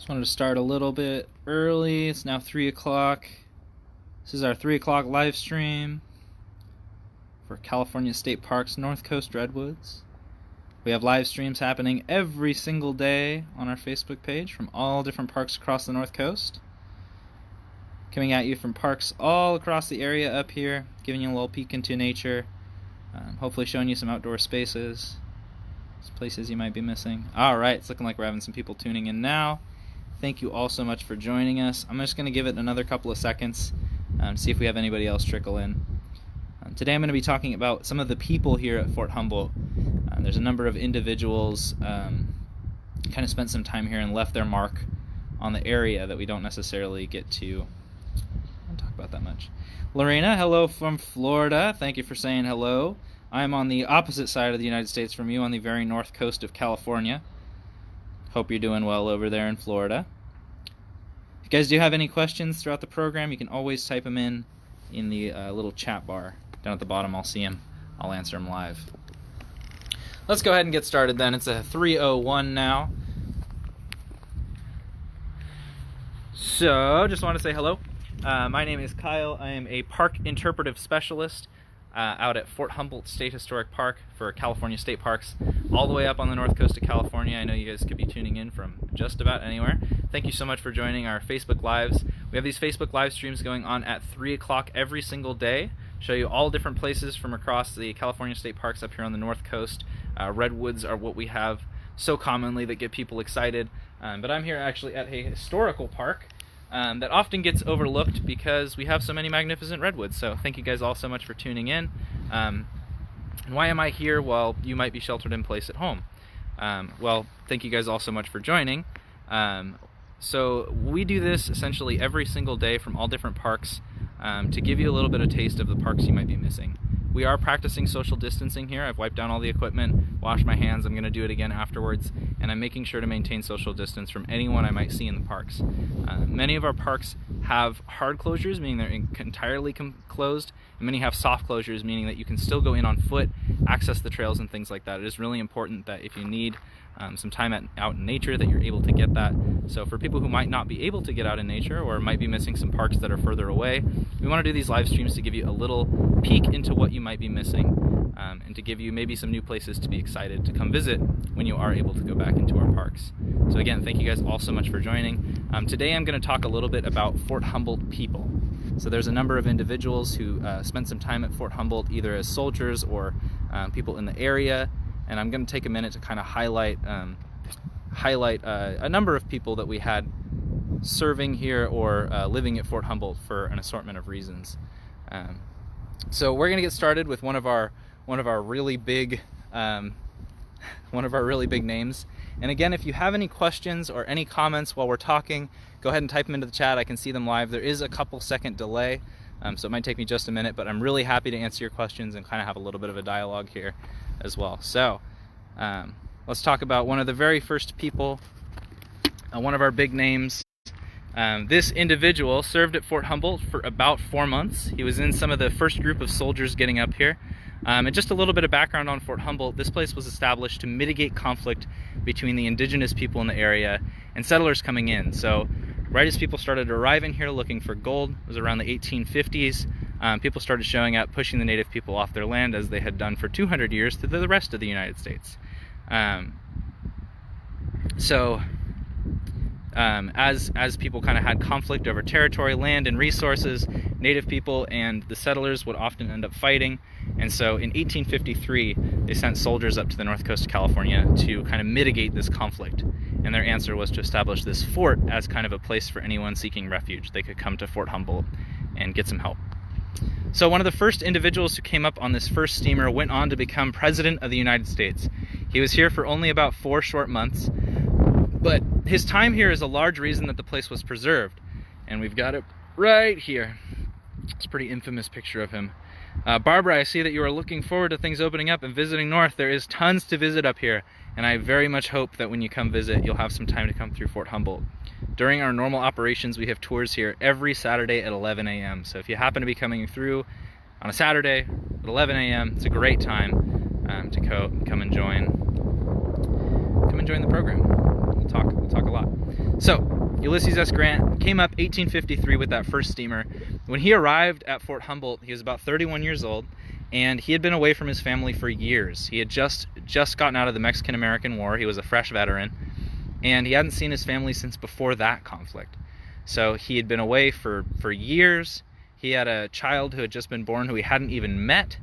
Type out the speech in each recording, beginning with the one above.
Just wanted to start a little bit early. It's now 3 o'clock. This is our 3 o'clock live stream for California State Parks North Coast Redwoods. We have live streams happening every single day on our Facebook page from all different parks across the North Coast. Coming at you from parks all across the area up here, giving you a little peek into nature, hopefully showing you some outdoor spaces, some places you might be missing. Alright, it's looking like we're having some people tuning in now. Thank you all so much for joining us. I'm just going to give it another couple of seconds to see if we have anybody else trickle in. Today I'm going to be talking about some of the people here at Fort Humboldt. There's a number of individuals kind of spent some time here and left their mark on the area that we don't necessarily get to talk about that much. Lorena, hello from Florida. Thank you for saying hello. I'm on the opposite side of the United States from you, on the very north coast of California. Hope you're doing well over there in Florida. If you guys do have any questions throughout the program, you can always type them in the little chat bar down at the bottom. I'll see them. I'll answer them live. Let's go ahead and get started then. It's a 3:01 now. So, just want to say hello. My name is Kyle. I am a park interpretive specialist out at Fort Humboldt State Historic Park for California State Parks, all the way up on the north coast of California. I know you guys could be tuning in from just about anywhere. Thank you so much for joining our Facebook Lives. We have these Facebook live streams going on at 3 o'clock every single day. Show you all different places from across the California State Parks up here on the north coast. Redwoods are what we have so commonly that get people excited. But I'm here actually at a historical park that often gets overlooked because we have so many magnificent redwoods. So thank you guys all so much for tuning in. And why am I here while you might be sheltered in place at home? Well, thank you guys all so much for joining. So we do this essentially every single day from all different parks to give you a little bit of taste of the parks you might be missing. We are practicing social distancing here. I've wiped down all the equipment, washed my hands. I'm going to do it again afterwards, and I'm making sure to maintain social distance from anyone I might see in the parks. Many of our parks have hard closures, meaning they're entirely closed, and many have soft closures, meaning that you can still go in on foot, access the trails and things like that. It is really important that if you need some time out in nature, that you're able to get that. So for people who might not be able to get out in nature or might be missing some parks that are further away, we want to do these live streams to give you a little peek into what you might be missing, and to give you maybe some new places to be excited to come visit when you are able to go back into our parks. So again, thank you guys all so much for joining. Today I'm going to talk a little bit about Fort Humboldt people. So there's a number of individuals who spent some time at Fort Humboldt either as soldiers or people in the area, and I'm going to take a minute to kind of highlight a number of people that we had serving here or living at Fort Humboldt for an assortment of reasons. So we're going to get started with one of our really big names. And again, if you have any questions or any comments while we're talking, go ahead and type them into the chat. I can see them live. There is a couple second delay, so it might take me just a minute, but I'm really happy to answer your questions and kind of have a little bit of a dialogue here as well. So let's talk about one of the very first people, one of our big names. This individual served at Fort Humboldt for about 4 months. He was in some of the first group of soldiers getting up here. And just a little bit of background on Fort Humboldt. This place was established to mitigate conflict between the indigenous people in the area and settlers coming in. So right as people started arriving here looking for gold, it was around the 1850s, people started showing up, pushing the native people off their land as they had done for 200 years to the rest of the United States. As people kind of had conflict over territory, land, and resources, native people and the settlers would often end up fighting. And so in 1853, they sent soldiers up to the north coast of California to kind of mitigate this conflict. And their answer was to establish this fort as kind of a place for anyone seeking refuge. They could come to Fort Humboldt and get some help. So one of the first individuals who came up on this first steamer went on to become President of the United States. He was here for only about 4 short months, but his time here is a large reason that the place was preserved. And we've got it right here. It's a pretty infamous picture of him. Barbara, I see that you are looking forward to things opening up and visiting north. There is tons to visit up here, and I very much hope that when you come visit, you'll have some time to come through Fort Humboldt. During our normal operations, we have tours here every Saturday at 11 a.m. So if you happen to be coming through on a Saturday at 11 a.m., it's a great time to come and join the program. we'll talk a lot. So, Ulysses S. Grant came up 1853 with that first steamer. When he arrived at Fort Humboldt, he was about 31 years old, and he had been away from his family for years. He had just gotten out of the Mexican-American War. He was a fresh veteran, and he hadn't seen his family since before that conflict. So he had been away for years. He had a child who had just been born who he hadn't even met,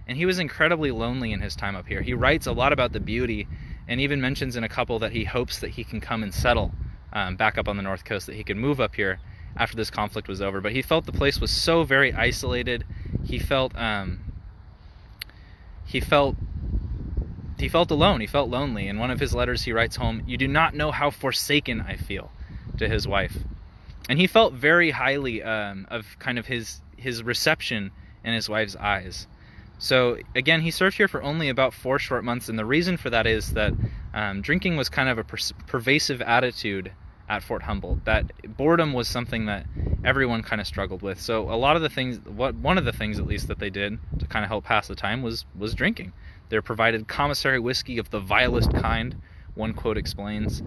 and he was incredibly lonely in his time up here. He writes a lot about the beauty, and even mentions in a couple that he hopes that he can come and settle back up on the North Coast, that he could move up here after this conflict was over. But he felt the place was so very isolated. He felt alone. He felt lonely. In one of his letters, he writes home, "You do not know how forsaken I feel," to his wife. And he felt very highly of kind of his reception in his wife's eyes. So again, he served here for only about 4 short months, and the reason for that is that drinking was kind of a pervasive attitude at Fort Humboldt. That boredom was something that everyone kind of struggled with. So a lot of the things, one of the things at least that they did to kind of help pass the time was drinking. They were provided commissary whiskey of the vilest kind, one quote explains,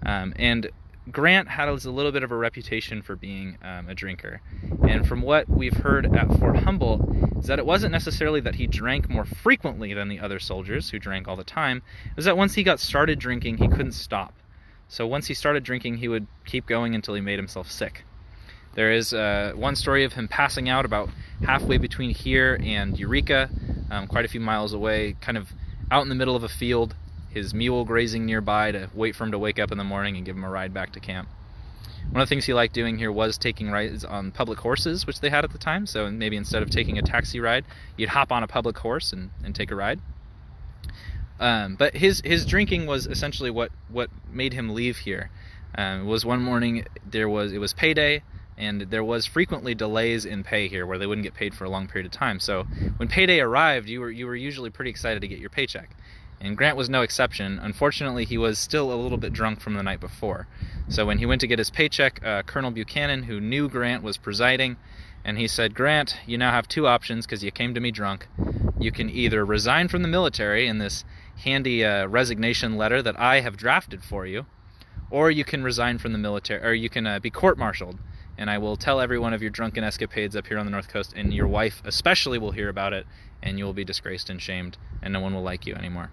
and Grant has a little bit of a reputation for being a drinker. And from what we've heard at Fort Humboldt is that it wasn't necessarily that he drank more frequently than the other soldiers who drank all the time. It was that once he got started drinking, he couldn't stop. So once he started drinking, he would keep going until he made himself sick. There is one story of him passing out about halfway between here and Eureka, quite a few miles away, kind of out in the middle of a field, his mule grazing nearby to wait for him to wake up in the morning and give him a ride back to camp. One of the things he liked doing here was taking rides on public horses, which they had at the time. So maybe instead of taking a taxi ride, you'd hop on a public horse and take a ride. But his drinking was essentially what made him leave here. It was one morning, it was payday, and there was frequently delays in pay here where they wouldn't get paid for a long period of time. So when payday arrived, you were usually pretty excited to get your paycheck. And Grant was no exception. Unfortunately, he was still a little bit drunk from the night before. So when he went to get his paycheck, Colonel Buchanan, who knew Grant, was presiding, and he said, "Grant, you now have 2 options because you came to me drunk. You can either resign from the military in this handy resignation letter that I have drafted for you, or you can resign from the military, or you can be court-martialed, and I will tell everyone of your drunken escapades up here on the North Coast, and your wife especially will hear about it, and you will be disgraced and shamed, and no one will like you anymore."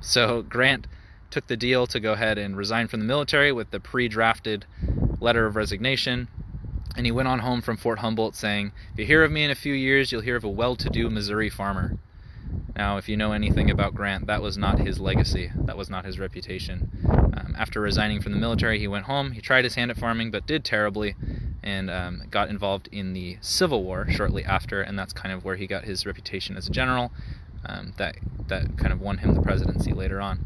So Grant took the deal to go ahead and resign from the military with the pre-drafted letter of resignation, and he went on home from Fort Humboldt saying, "If you hear of me in a few years, you'll hear of a well-to-do Missouri farmer." Now, if you know anything about Grant, that was not his legacy. That was not his reputation. After resigning from the military, he went home. He tried his hand at farming, but did terribly, and got involved in the Civil War shortly after, and that's kind of where he got his reputation as a general. That kind of won him the presidency later on.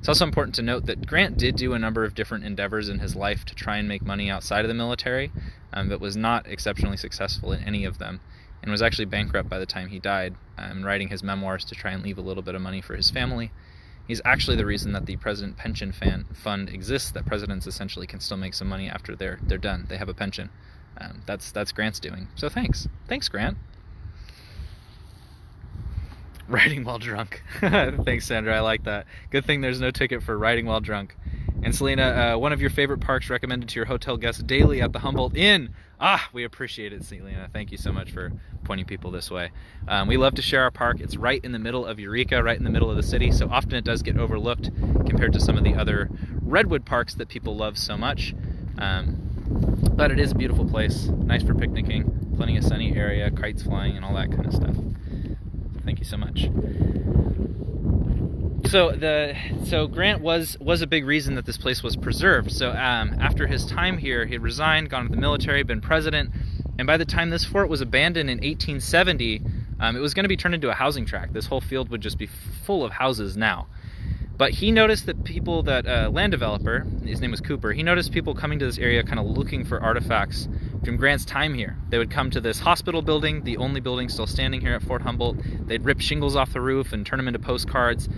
It's also important to note that Grant did do a number of different endeavors in his life to try and make money outside of the military, but was not exceptionally successful in any of them, and was actually bankrupt by the time he died, writing his memoirs to try and leave a little bit of money for his family. He's actually the reason that the President Pension Fund exists, that presidents essentially can still make some money after they're done. They have a pension. That's Grant's doing. So thanks, Grant. Riding while drunk. Thanks, Sandra. I like that. Good thing there's no ticket for riding while drunk. And Selena, one of your favorite parks recommended to your hotel guests daily at the Humboldt Inn. We appreciate it, Selena. Thank you so much for pointing people this way. We love to share our park. It's right in the middle of Eureka, right in the middle of the city, so often it does get overlooked compared to some of the other Redwood parks that people love so much. But it is a beautiful place, nice for picnicking, plenty of sunny area, kites flying, and all that kind of stuff. Thank you so much. So Grant was a big reason that this place was preserved. So after his time here, he had resigned, gone to the military, been president, and by the time this fort was abandoned in 1870, it was going to be turned into a housing tract. This whole field would just be full of houses now. But he noticed that land developer, his name was Cooper, he noticed people coming to this area kind of looking for artifacts from Grant's time here. They would come to this hospital building, the only building still standing here at Fort Humboldt. They'd rip shingles off the roof and turn them into postcards,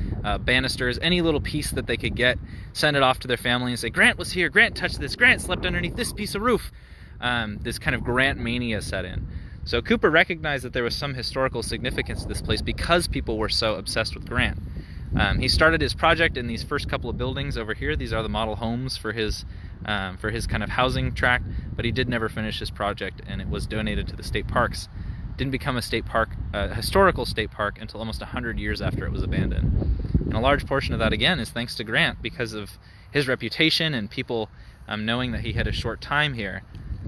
banisters, any little piece that they could get, send it off to their family and say, "Grant was here, Grant touched this, Grant slept underneath this piece of roof." This kind of Grant mania set in. So Cooper recognized that there was some historical significance to this place because people were so obsessed with Grant. He started his project in these first couple of buildings over here. These are the model homes for his kind of housing tract, but he did never finish his project, and it was donated to the state parks. Didn't become a state park, a historical state park, until almost 100 years after it was abandoned. And a large portion of that, again, is thanks to Grant, because of his reputation and people knowing that he had a short time here.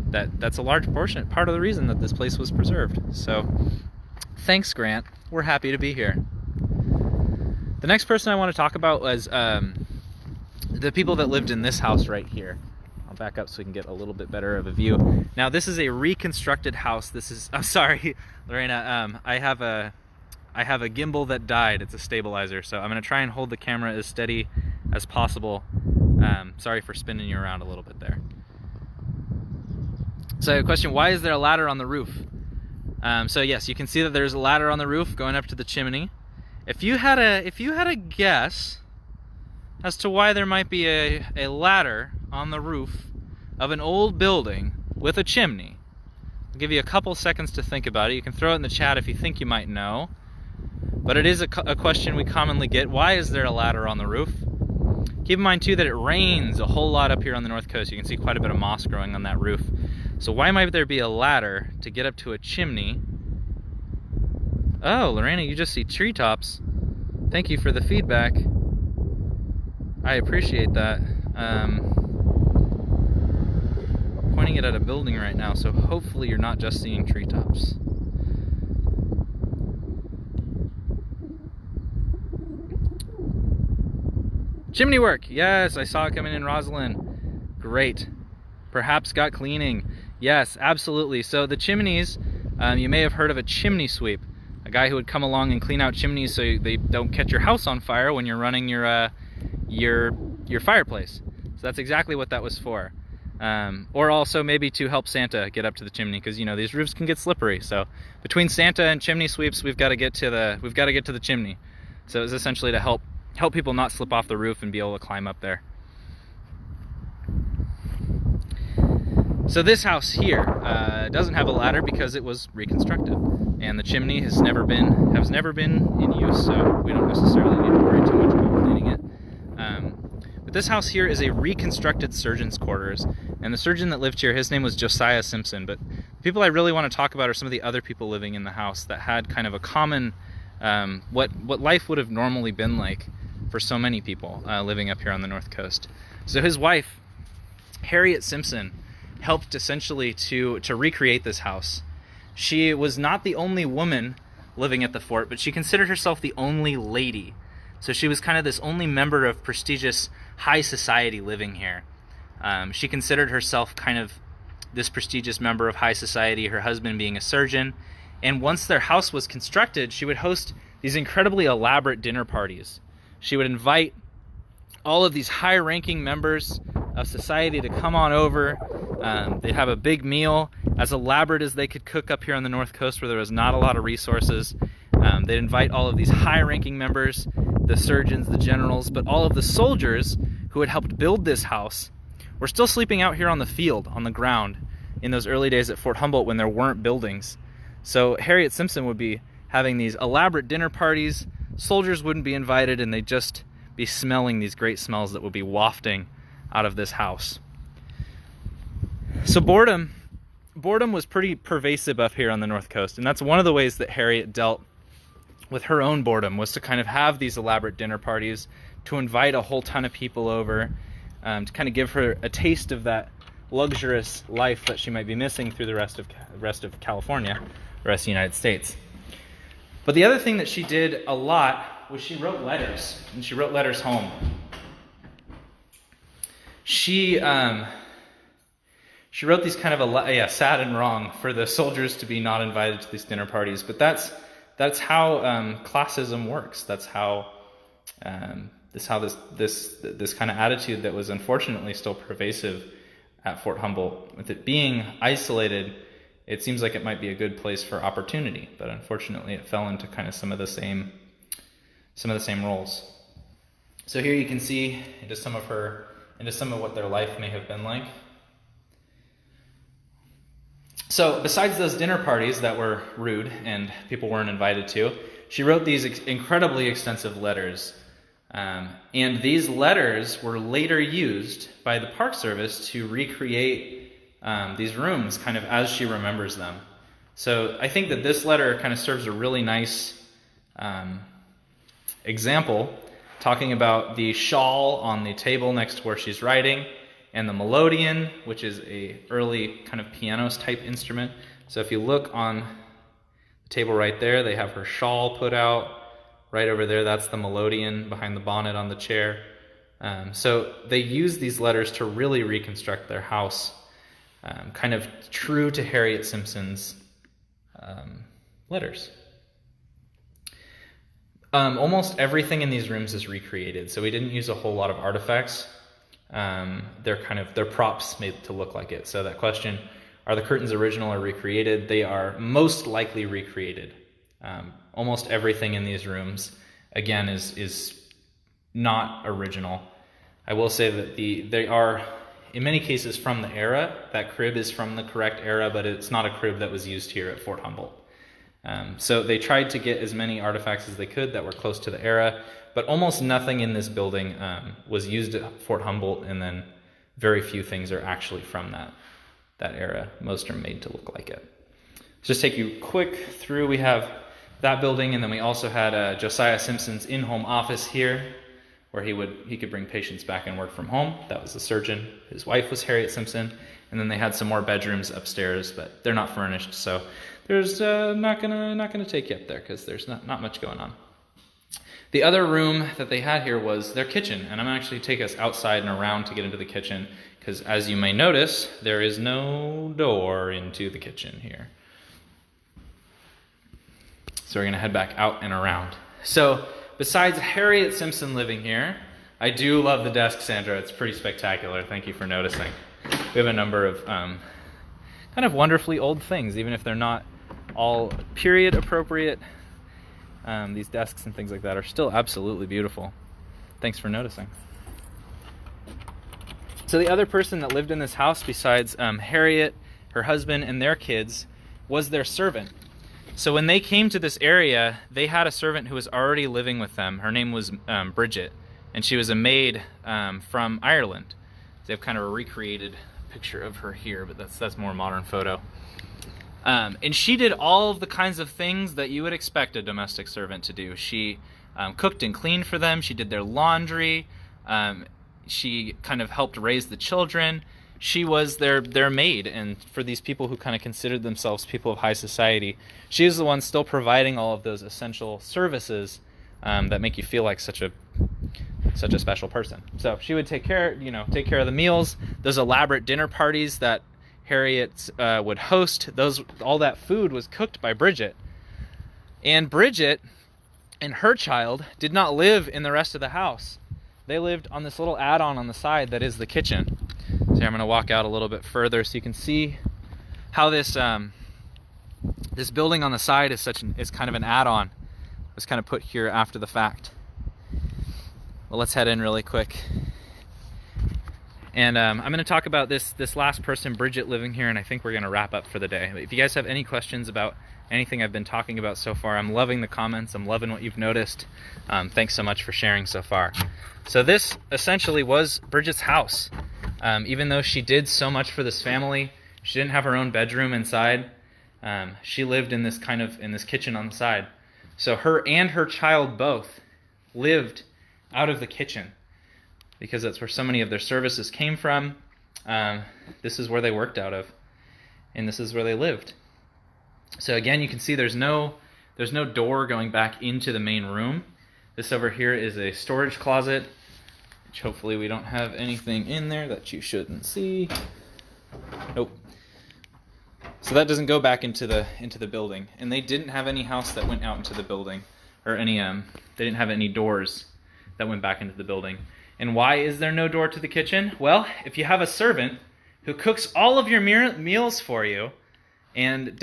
That's a large portion, part of the reason that this place was preserved. So, thanks, Grant. We're happy to be here. The next person I want to talk about was the people that lived in this house right here. I'll back up so we can get a little bit better of a view. Now, this is a reconstructed house. I'm sorry, Lorena. I have a gimbal that died. It's a stabilizer, so I'm going to try and hold the camera as steady as possible. Sorry for spinning you around a little bit there. So, a question: why is there a ladder on the roof? So yes, you can see that there's a ladder on the roof going up to the chimney. If you had a guess as to why there might be a ladder on the roof of an old building with a chimney, I'll give you a couple seconds to think about it. You can throw it in the chat if you think you might know. But it is a question we commonly get. Why is there a ladder on the roof? Keep in mind too that it rains a whole lot up here on the north coast. You can see quite a bit of moss growing on that roof. So why might there be a ladder to get up to a chimney? Oh, Lorena, you just see treetops. Thank you for the feedback. I appreciate that. Pointing it at a building right now, so hopefully you're not just seeing treetops. Chimney work! Yes, I saw it coming in, Rosalind. Great. Perhaps got cleaning. Yes, absolutely. So the chimneys, you may have heard of a chimney sweep. A guy who would come along and clean out chimneys so they don't catch your house on fire when you're running your fireplace. So that's exactly what that was for. Or also maybe to help Santa get up to the chimney, because you know these roofs can get slippery. So between Santa and chimney sweeps, we've got to get to the chimney. So it was essentially to help people not slip off the roof and be able to climb up there. So this house here doesn't have a ladder because it was reconstructed, and the chimney has never been in use, so we don't necessarily need to worry too much about cleaning it. But this house here is a reconstructed surgeon's quarters, and the surgeon that lived here, his name was Josiah Simpson. But the people I really want to talk about are some of the other people living in the house that had kind of a common what life would have normally been like for so many people living up here on the north coast. So his wife, Harriet Simpson, helped essentially to recreate this house. She was not the only woman living at the fort, but she considered herself the only lady. So she was kind of this only member of prestigious high society living here. She considered herself kind of this prestigious member of high society, her husband being a surgeon. And once their house was constructed, she would host these incredibly elaborate dinner parties. She would invite all of these high-ranking members of society to come on over. They'd have a big meal, as elaborate as they could cook up here on the north coast where there was not a lot of resources. They'd invite all of these high-ranking members, the surgeons, the generals, but all of the soldiers who had helped build this house were still sleeping out here on the field, on the ground, in those early days at Fort Humboldt when there weren't buildings. So Harriet Simpson would be having these elaborate dinner parties. Soldiers wouldn't be invited, and they'd just be smelling these great smells that would be wafting out of this house. So boredom was pretty pervasive up here on the north coast, and that's one of the ways that Harriet dealt with her own boredom, was to kind of have these elaborate dinner parties, to invite a whole ton of people over, to kind of give her a taste of that luxurious life that she might be missing through the rest of California, the rest of the United States. But the other thing that she did a lot was she wrote letters, and she wrote letters home. She wrote these kind of sad and wrong for the soldiers to be not invited to these dinner parties, but that's how classism works. That's how this kind of attitude that was unfortunately still pervasive at Fort Humboldt. With it being isolated, it seems like it might be a good place for opportunity, but unfortunately it fell into kind of some of the same roles. So here you can see into some of what their life may have been like. So besides those dinner parties that were rude and people weren't invited to, she wrote these incredibly extensive letters And these letters were later used by the Park Service to recreate these rooms kind of as she remembers them. So I think that this letter kind of serves a really nice example, talking about the shawl on the table next to where she's writing, and the melodeon, which is a early kind of pianos type instrument. So if you look on the table right there, they have her shawl put out. Right over there, that's the melodeon behind the bonnet on the chair. So they use these letters to really reconstruct their house, kind of true to Harriet Simpson's letters. Almost everything in these rooms is recreated, so we didn't use a whole lot of artifacts. They're props made to look like it. So that question, are the curtains original or recreated? They are most likely recreated. Almost everything in these rooms, again, is not original. I will say that they are, in many cases, from the era. That crib is from the correct era, but it's not a crib that was used here at Fort Humboldt. So they tried to get as many artifacts as they could that were close to the era, but almost nothing in this building was used at Fort Humboldt, and then very few things are actually from that era. Most are made to look like it. Just take you quick through. We have that building, and then we also had Josiah Simpson's in-home office here, where he could bring patients back and work from home. That was the surgeon. His wife was Harriet Simpson, and then they had some more bedrooms upstairs, but they're not furnished, so there's not gonna take you up there because there's not much going on. The other room that they had here was their kitchen, and I'm gonna actually take us outside and around to get into the kitchen, because as you may notice, there is no door into the kitchen here. So we're going to head back out and around. So besides Harriet Simpson living here, I do love the desk, Sandra. It's pretty spectacular. Thank you for noticing. We have a number of kind of wonderfully old things, even if they're not all period appropriate. These desks and things like that are still absolutely beautiful. Thanks for noticing. So the other person that lived in this house besides Harriet, her husband, and their kids was their servant. So when they came to this area, they had a servant who was already living with them. Her name was Bridget, and she was a maid from Ireland. They have kind of a recreated picture of her here, but that's more modern photo. And she did all of the kinds of things that you would expect a domestic servant to do. She cooked and cleaned for them. She did their laundry. She kind of helped raise the children. She was their maid, and for these people who kind of considered themselves people of high society, she was the one still providing all of those essential services that make you feel like such a special person. So she would take care of the meals, those elaborate dinner parties that Harriet would host. All that food was cooked by Bridget, and Bridget and her child did not live in the rest of the house. They lived on this little add-on on the side that is the kitchen. So here I'm going to walk out a little bit further so you can see how this building on the side is kind of an add-on. It was kind of put here after the fact. Well, let's head in really quick. And I'm going to talk about this last person, Bridget, living here, and I think we're going to wrap up for the day. If you guys have any questions about anything I've been talking about so far, I'm loving the comments. I'm loving what you've noticed. Thanks so much for sharing so far. So this essentially was Bridget's house. Even though she did so much for this family, she didn't have her own bedroom inside. She lived in this kitchen on the side. So her and her child both lived out of the kitchen, because that's where so many of their services came from. This is where they worked out of, and this is where they lived. So again, you can see there's no door going back into the main room. This over here is a storage closet, which hopefully we don't have anything in there that you shouldn't see. Nope. So that doesn't go back into the building, and they didn't have any house that went out into the building, or any they didn't have any doors that went back into the building. And why is there no door to the kitchen? Well, if you have a servant who cooks all of your meals for you and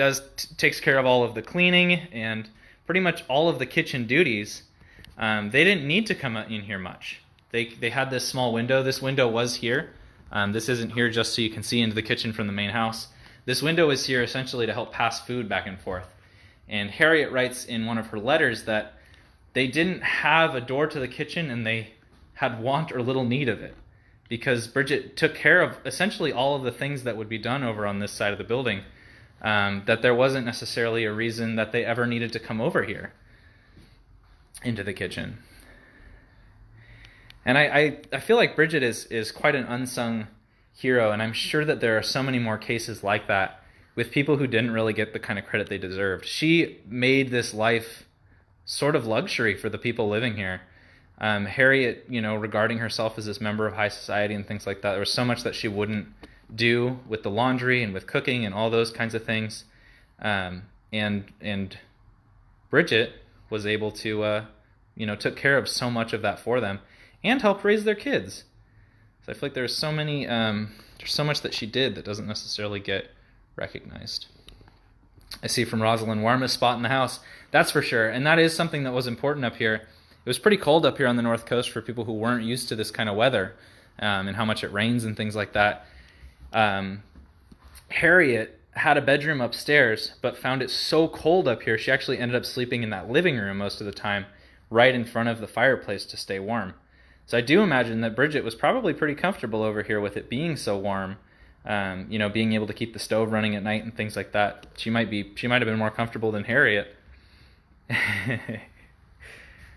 takes care of all of the cleaning and pretty much all of the kitchen duties, they didn't need to come in here much. They had this small window. This window was here. This isn't here just so you can see into the kitchen from the main house. This window is here essentially to help pass food back and forth. And Harriet writes in one of her letters that they didn't have a door to the kitchen, and they had want or little need of it, because Bridget took care of essentially all of the things that would be done over on this side of the building, that there wasn't necessarily a reason that they ever needed to come over here into the kitchen. And I feel like Bridget is quite an unsung hero, and I'm sure that there are so many more cases like that with people who didn't really get the kind of credit they deserved. She made this life sort of luxury for the people living here. Harriet, regarding herself as this member of high society and things like that, there was so much that she wouldn't do with the laundry and with cooking and all those kinds of things. And Bridget was able to, took care of so much of that for them and helped raise their kids. So I feel like there's so much that she did that doesn't necessarily get recognized. I see from Rosalind, warmest spot in the house. That's for sure. And that is something that was important up here. It was pretty cold up here on the North Coast for people who weren't used to this kind of weather, and how much it rains and things like that. Harriet had a bedroom upstairs, but found it so cold up here, she actually ended up sleeping in that living room most of the time, right in front of the fireplace to stay warm. So I do imagine that Bridget was probably pretty comfortable over here with it being so warm, being able to keep the stove running at night and things like that. She might have been more comfortable than Harriet.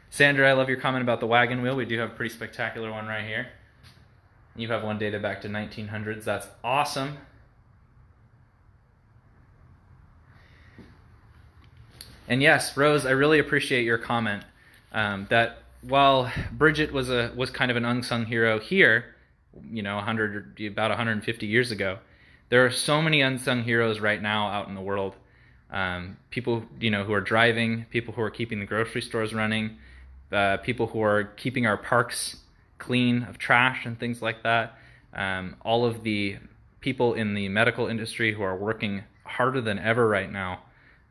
Sandra, I love your comment about the wagon wheel. We do have a pretty spectacular one right here. You have one dated back to 1900s. That's awesome. And yes, Rose, I really appreciate your comment that while Bridget was kind of an unsung hero here, about 150 years ago, there are so many unsung heroes right now out in the world. People, who are driving, people who are keeping the grocery stores running, people who are keeping our parks clean of trash and things like that. All of the people in the medical industry who are working harder than ever right now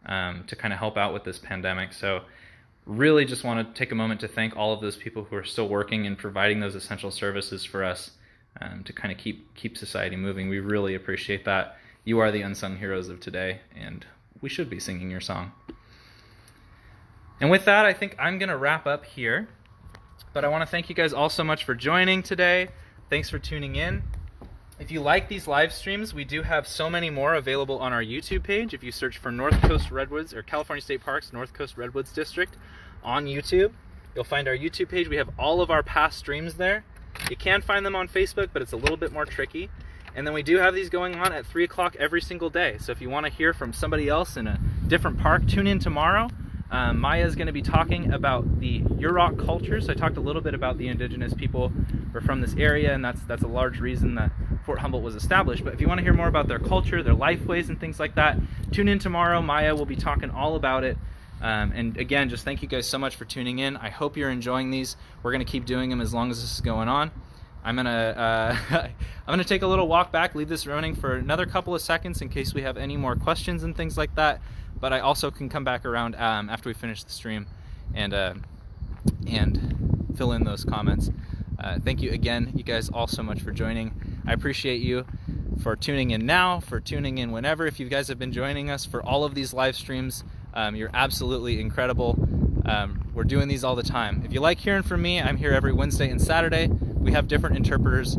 to kind of help out with this pandemic. So really just want to take a moment to thank all of those people who are still working and providing those essential services for us to kind of keep society moving. We really appreciate that. You are the unsung heroes of today, and we should be singing your song. And with that, I think I'm going to wrap up here. But I want to thank you guys all so much for joining today. Thanks for tuning in. If you like these live streams, we do have so many more available on our YouTube page. If you search for North Coast Redwoods or California State Parks North Coast Redwoods District on YouTube, you'll find our YouTube page. We have all of our past streams there. You can find them on Facebook, but it's a little bit more tricky. And then we do have these going on at 3 o'clock every single day. So if you want to hear from somebody else in a different park, tune in tomorrow. Maiya is going to be talking about the Yurok culture. So I talked a little bit about the indigenous people who are from this area, and that's a large reason that Fort Humboldt was established. But if you want to hear more about their culture, their lifeways, and things like that, tune in tomorrow. Maiya will be talking all about it. And again, just thank you guys so much for tuning in. I hope you're enjoying these. We're going to keep doing them as long as this is going on. I'm gonna take a little walk back, leave this running for another couple of seconds in case we have any more questions and things like that. But I also can come back around after we finish the stream and fill in those comments. Thank you again, you guys all so much for joining. I appreciate you for tuning in now, for tuning in whenever. If you guys have been joining us for all of these live streams, you're absolutely incredible. We're doing these all the time. If you like hearing from me, I'm here every Wednesday and Saturday. We have different interpreters.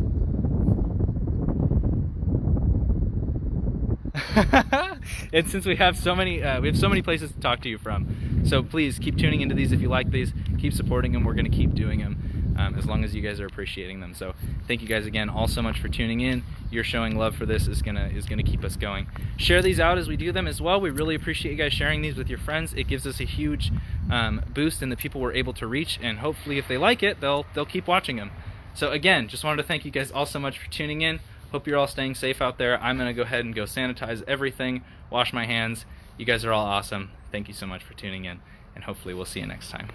And since we have so many places to talk to you from, so please keep tuning into these if you like these. Keep supporting them. We're going to keep doing them as long as you guys are appreciating them. So thank you guys again all so much for tuning in. Your showing love for this is gonna keep us going. Share these out as we do them as well. We really appreciate you guys sharing these with your friends. It gives us a huge boost in the people we're able to reach, and hopefully if they like it, they'll keep watching them. So again, just wanted to thank you guys all so much for tuning in. Hope you're all staying safe out there. I'm going to go ahead and go sanitize everything, wash my hands. You guys are all awesome. Thank you so much for tuning in, and hopefully we'll see you next time.